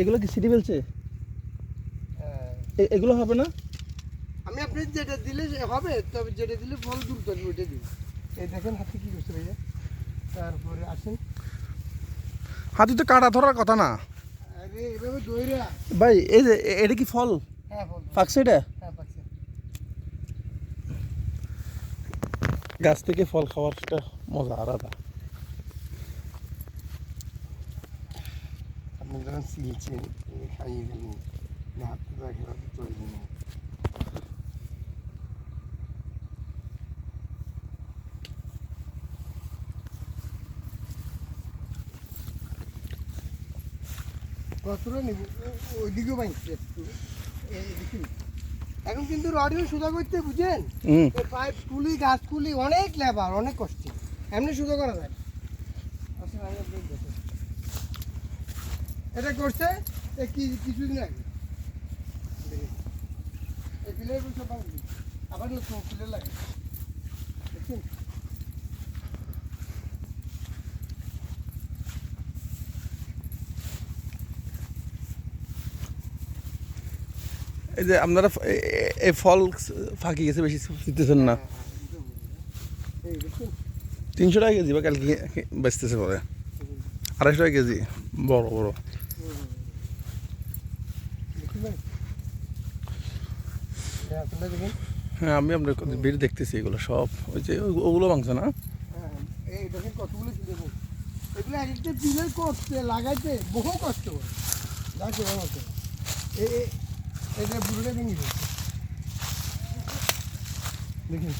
এগুলো কি সিটি বেলছে? এগুলো হবে না? আমি আপনি যেটা দিলে হবে, তবে যেটা দিলে ফল দূর করবে ওইটা দিন। এই দেখেন হাতে কি করছে ভাইয়া। তারপরে আসেন, হাতি তো কাটা ধরার কথা না আরে এভাবে দইরা। ভাই। এই যে এটা কি ফল হ্যাঁ ফল পাকছে? এটা হ্যাঁ পাচ্ছে। গাছ থেকে ফল খাওয়ার একটা মজা আলাদা। আপনি যখন সিলছেন খাইয়ে গেলেন না, হাতে রাখে হাতে চলবে না। কতটা নিব ওইদিকেও বাইছে একটু দেখুন। এখন কিন্তু রডিও সুদা করতে বুঝেন, পাইপ তুলি গাছ তুলি অনেক লেবার, অনেক কষ্ট। এমনি সুদা করা যায় না। আসলে আমি আপনাকে দেখাই। এটা করছে কিছুদিন আগে দেখেন। এই পিলার সব ভাঙলি আবার নতুন পিলার লাগে দেখছেন। এই যে আপনারা এই ফল ফাঁকি গেছে, বেশি দিতেছেন না। এই দেখুন 300 টাকা কেজি বা কালকে বেচতেছে পরে 250 টাকা কেজি বড় বড়। দেখেন। হ্যাঁ, আমি আপনার ভিড় দেখতেছি। এগুলো সব ওই যে ওগুলো ভাঙছে না? এই দেখেন কতগুলো দেখুন। এগুলো এক একটা পিলার করতে লাগাইতে বহু কষ্ট হয়। যাকে মতো এটা পুরোটা ভেঙে গেছে দেখেন।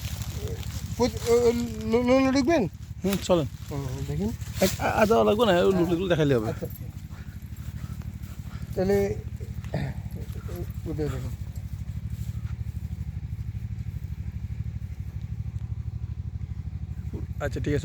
লোন ঢুকবেন? চলেন। দেখেন আদা লাগবে না, লুকগুলো দেখাইলে হবে। আচ্ছা তাহলে ওটা দেখুন। আচ্ছা ঠিক আছে।